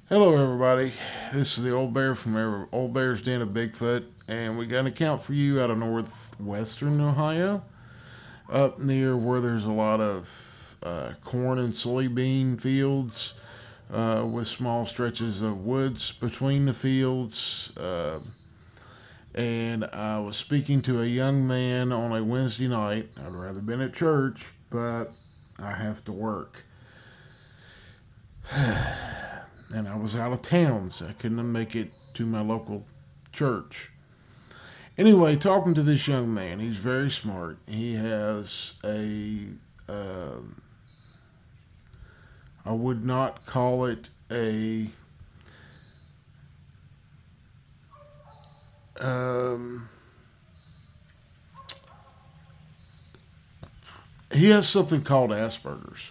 Hello, everybody. This is the Old Bear from Old Bear's Den of Bigfoot, and we got an account for you out of northwestern Ohio, up near where there's a lot of corn and soybean fields, with small stretches of woods between the fields. And I was speaking to a young man on a Wednesday night. I'd rather been at church, but I have to work. And I was out of town, so I couldn't make it to my local church. Anyway, talking to this young man, he's very smart. He has uh, I would not call it um, he has something called Asperger's.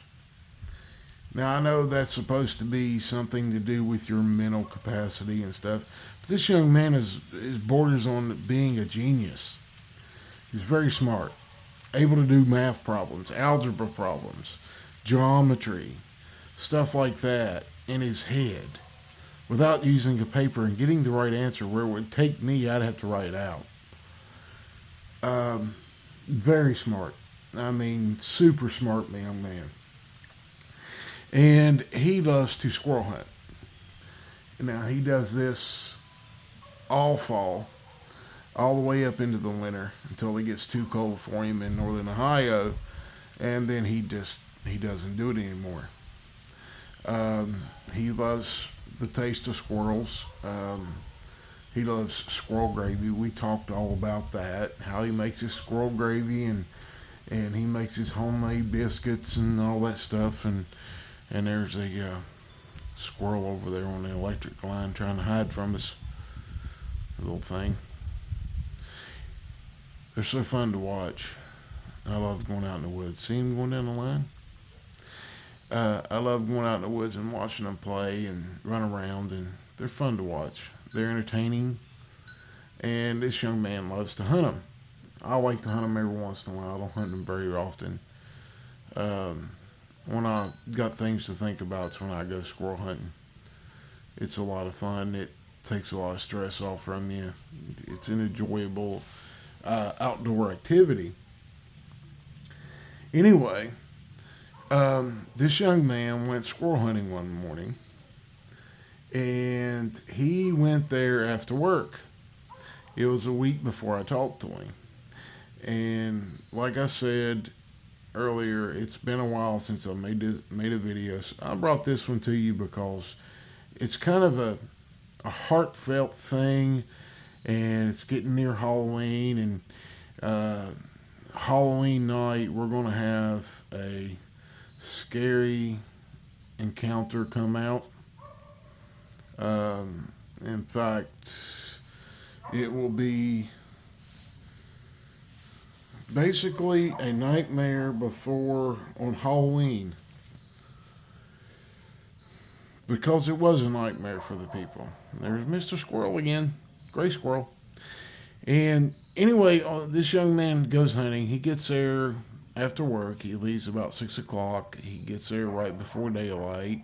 Now, I know that's supposed to be something to do with your mental capacity and stuff, but this young man is borders on being a genius. He's very smart, able to do math problems, algebra problems, geometry, stuff like that in his head without using a paper and getting the right answer where it would take me, I'd have to write it out. Um, Very smart. I mean, super smart young man. And he loves to squirrel hunt. Now, he does this all fall, all the way up into the winter until it gets too cold for him in northern Ohio, and then he doesn't do it anymore. He loves the taste of squirrels. He loves squirrel gravy. We talked all about that. How he makes his squirrel gravy and he makes his homemade biscuits and all that stuff. And there's a squirrel over there on the electric line trying to hide from us. Little thing. They're so fun to watch. I love going out in the woods. See him going down the line? I love going out in the woods and watching them play and run around, and they're fun to watch. They're entertaining, and this young man loves to hunt them. I like to hunt them every once in a while. I don't hunt them very often. Um, when I got things to think about, it's when I go squirrel hunting. It's a lot of fun. It takes a lot of stress off from you. It's an enjoyable outdoor activity. Anyway, this young man went squirrel hunting one morning, and he went there after work. It was a week before I talked to him. And like I said earlier, it's been a while since I made a video. So I brought this one to you because it's kind of a heartfelt thing, and it's getting near Halloween. And Halloween night, we're going to have a scary encounter come out. In fact, it will be basically a nightmare before on Halloween because it was a nightmare for the people. There's Mr. Squirrel again, Gray Squirrel. And anyway, this young man goes hunting. He gets there after work. He leaves about 6 o'clock. He gets there right before daylight.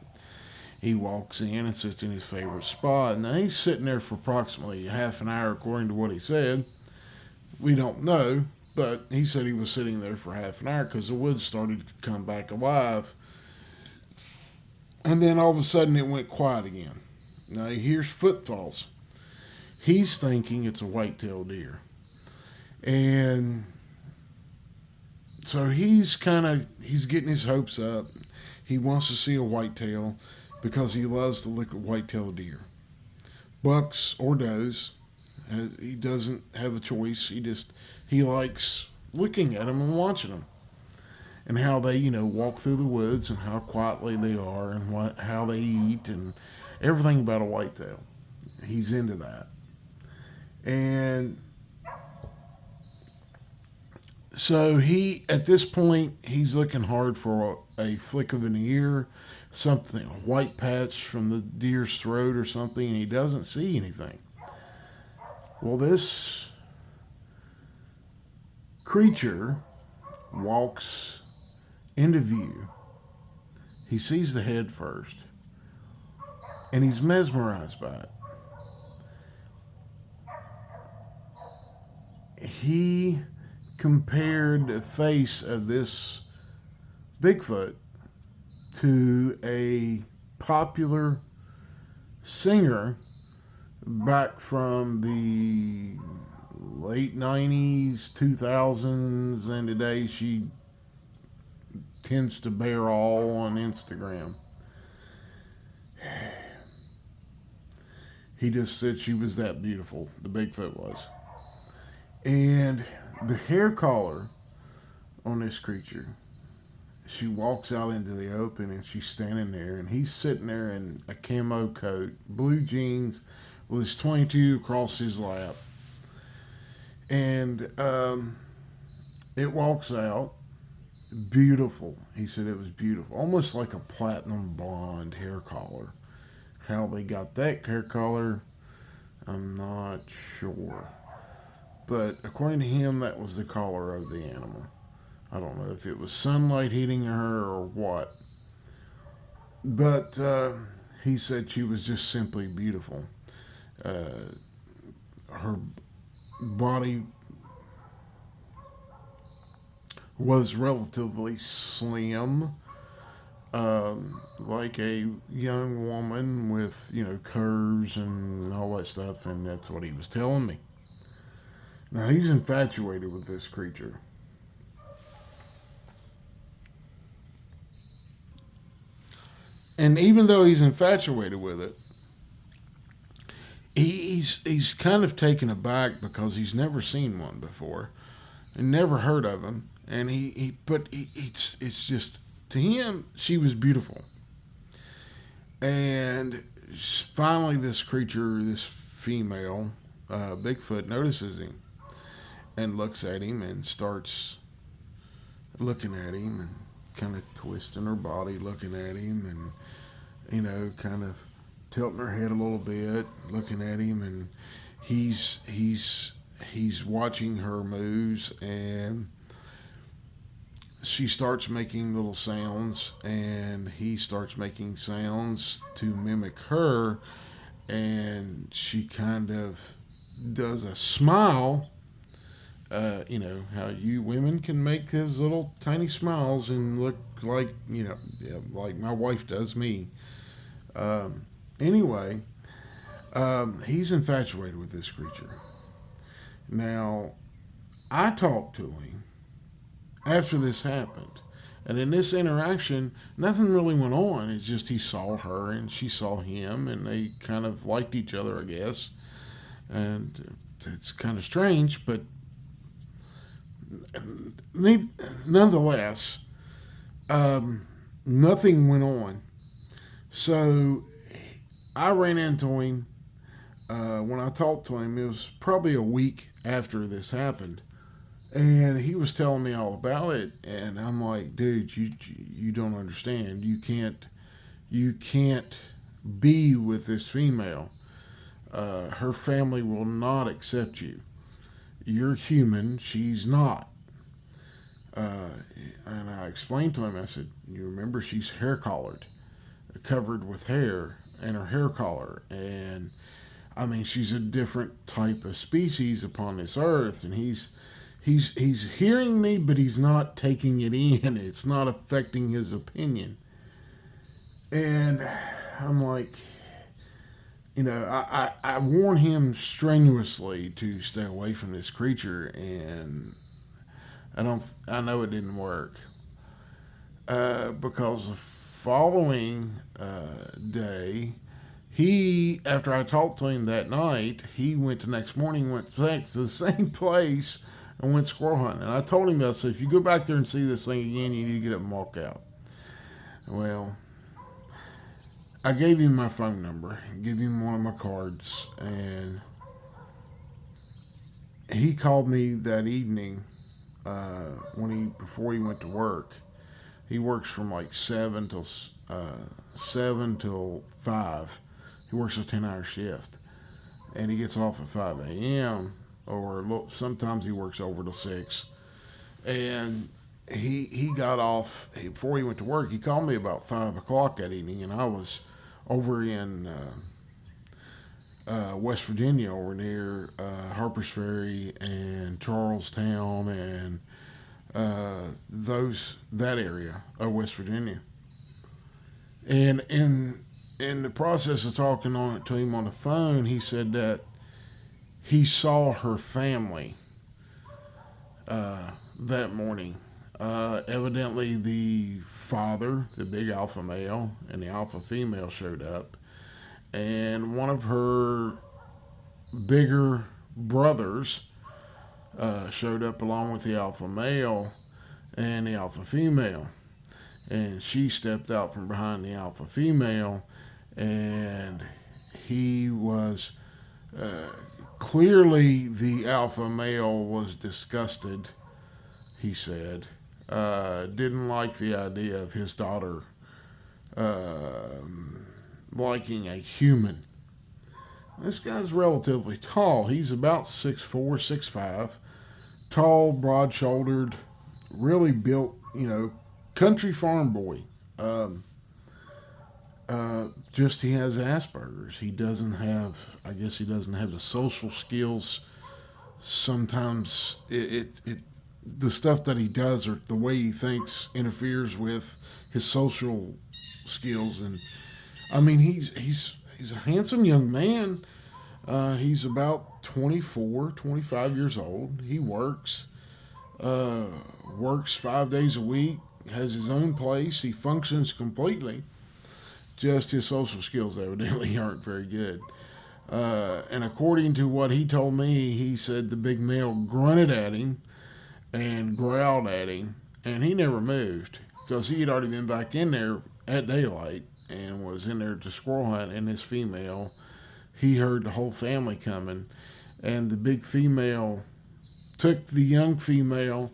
He walks in and sits in his favorite spot. Now he's sitting there for approximately half an hour, according to what he said. We don't know, but he said he was sitting there for half an hour because the woods started to come back alive. And then all of a sudden it went quiet again. Now he hears footfalls. He's thinking it's a white-tailed deer. And so he's getting his hopes up. He wants to see a whitetail because he loves to look at white-tailed deer. Bucks or does. He doesn't have a choice. He likes looking at them and watching them and how they walk through the woods and how quietly they are and how they eat and everything about a whitetail. He's into that. And so he at this point he's looking hard for a flick of an ear, something, a white patch from the deer's throat or something, and he doesn't see anything. Well, this creature walks into view. He sees the head first, and he's mesmerized by it. He compared the face of this Bigfoot to a popular singer back from the late 90s, 2000s, and today she tends to bear all on Instagram. He just said she was that beautiful, the Bigfoot was. And the hair collar on this creature, she walks out into the open and she's standing there, and he's sitting there in a camo coat, blue jeans, with his 22 across his lap. And it walks out, beautiful. He said it was beautiful, almost like a platinum blonde hair collar. How they got that hair color, I'm not sure. But according to him, that was the color of the animal. I don't know if it was sunlight hitting her or what. But he said she was just simply beautiful. Her body was relatively slim, like a young woman with, curves and all that stuff, and that's what he was telling me. Now, he's infatuated with this creature. And even though he's infatuated with it, he's kind of taken aback because he's never seen one before and never heard of him. And it's just, to him, she was beautiful. And finally, this creature, this female, Bigfoot, notices him and looks at him and starts looking at him and kind of twisting her body, looking at him, and kind of tilting her head a little bit, looking at him, and he's watching her moves, and she starts making little sounds, and he starts making sounds to mimic her, and she kind of does a smile. How you women can make those little tiny smiles and look like, like my wife does me. Anyway, he's infatuated with this creature. Now, I talked to him after this happened. And in this interaction, nothing really went on. It's just he saw her and she saw him, and they kind of liked each other, I guess. And it's kind of strange, but nonetheless, nothing went on. So I ran into him. When I talked to him, it was probably a week after this happened. And he was telling me all about it, and I'm like, dude, you don't understand. You can't be with this female. Her family will not accept you. You're human. She's not. And I explained to him. I said, you remember she's hair collared, covered with hair, and her hair collar, and I mean she's a different type of species upon this earth, and he's hearing me, but he's not taking it in. It's not affecting his opinion. And I'm like, I warn him strenuously to stay away from this creature, and I know it didn't work. Because the following day, after I talked to him that night, he went the next morning, went back to the same place and went squirrel hunting. And I told him, I said, if you go back there and see this thing again, you need to get up and walk out. Well, I gave him my phone number, gave him one of my cards, and he called me that evening before he went to work. He works from like 7 till 5. He works a 10-hour shift, and he gets off at 5 a.m. or sometimes he works over till 6. And he got off before he went to work. He called me about 5 o'clock that evening, and I was over in West Virginia, over near Harpers Ferry and Charlestown and that area of West Virginia. And in the process of talking to him on the phone, he said that he saw her family that morning. Evidently, the father, the big alpha male, and the alpha female showed up, and one of her bigger brothers showed up along with the alpha male and the alpha female. And she stepped out from behind the alpha female, and he was clearly the alpha male was disgusted, he said. Didn't like the idea of his daughter uh, liking a human. This guy's relatively tall. He's about 6'4", 6'5", tall, broad shouldered, really built, country farm boy. Um, just he has Asperger's. He doesn't have, I guess he doesn't have the social skills. Sometimes the stuff that he does or the way he thinks interferes with his social skills. And I mean, he's a handsome young man. He's about 24, 25 years old. He uh, works 5 days a week, has his own place. He functions completely. Just his social skills evidently aren't very good. And according to what he told me, he said the big male grunted at him and growled at him, and he never moved because he had already been back in there at daylight and was in there to squirrel hunt. And this female, he heard the whole family coming, and the big female took the young female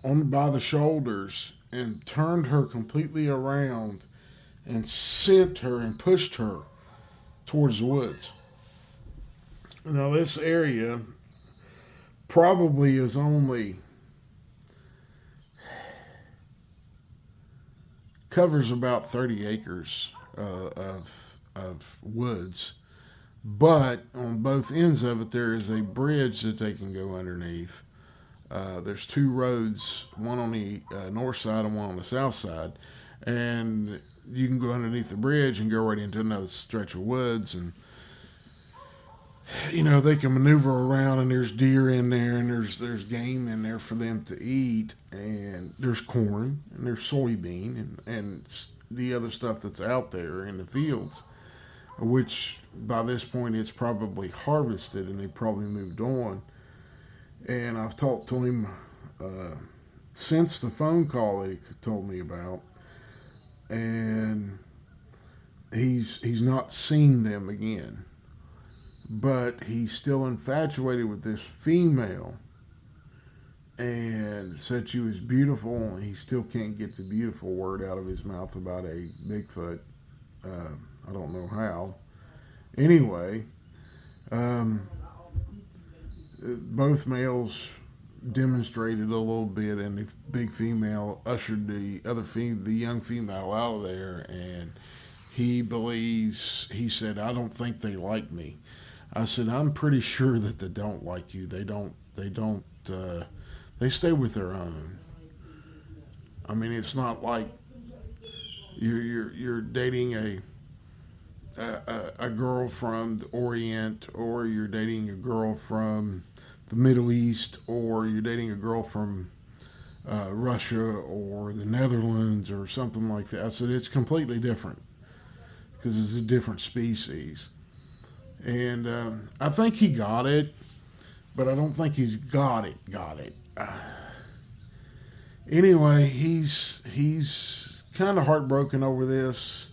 on by the shoulders and turned her completely around and sent her and pushed her towards the woods. Now, this area probably is only covers about 30 acres of woods, but on both ends of it there is a bridge that they can go underneath. There's two roads, one on the north side and one on the south side, and you can go underneath the bridge and go right into another stretch of woods. And they can maneuver around, and there's deer in there, and there's game in there for them to eat, and there's corn, and there's soybean, and the other stuff that's out there in the fields, which by this point it's probably harvested and they probably moved on. And I've talked to him uh, since the phone call that he told me about, and he's not seen them again, but he's still infatuated with this female and said she was beautiful, and he still can't get the beautiful word out of his mouth about a Bigfoot. I don't know how. Anyway, um, both males demonstrated a little bit, and the big female ushered the young female out of there. And he said, I don't think they like me. I said, I'm pretty sure that they don't like you. They stay with their own. I mean, it's not like you're dating a girl from the Orient, or you're dating a girl from the Middle East, or you're dating a girl from Russia or the Netherlands or something like that. I said, it's completely different because it's a different species. And I think he got it, but I don't think he's got it. Anyway, he's kind of heartbroken over this,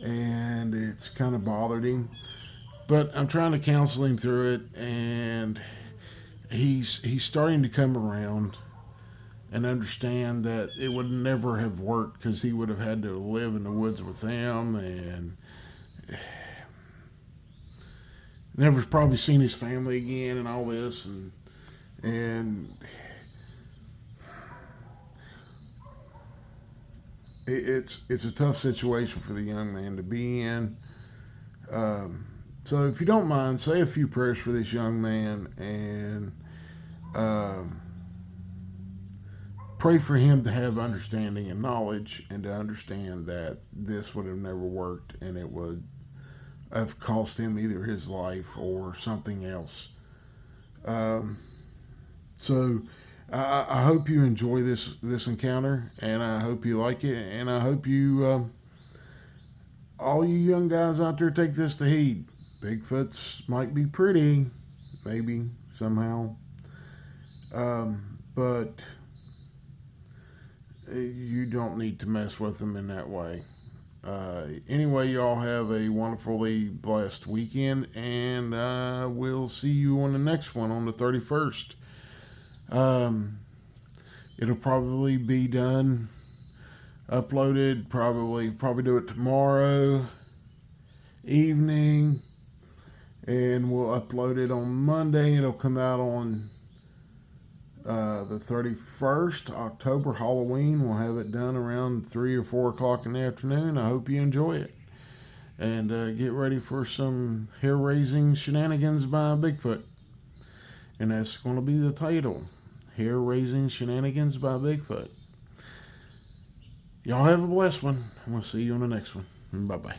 and it's kind of bothered him. But I'm trying to counsel him through it, and he's starting to come around and understand that it would never have worked because he would have had to live in the woods with them and never probably seen his family again and all this. And it's a tough situation for the young man to be in. So if you don't mind, say a few prayers for this young man and pray for him to have understanding and knowledge and to understand that this would have never worked and it would have cost him either his life or something else. So I hope you enjoy this encounter, and I hope you like it, and I hope you all you young guys out there take this to heed. Bigfoots might be pretty, maybe somehow, but you don't need to mess with them in that way. Anyway, y'all have a wonderfully blessed weekend, and we'll see you on the next one on the 31st. It'll probably be done, uploaded, probably do it tomorrow evening, and we'll upload it on Monday. It'll come out on the 31st, October, Halloween. We'll have it done around 3 or 4 o'clock in the afternoon. I hope you enjoy it. And get ready for some hair-raising shenanigans by Bigfoot. And that's going to be the title, Hair-Raising Shenanigans by Bigfoot. Y'all have a blessed one. We'll see you on the next one. Bye-bye.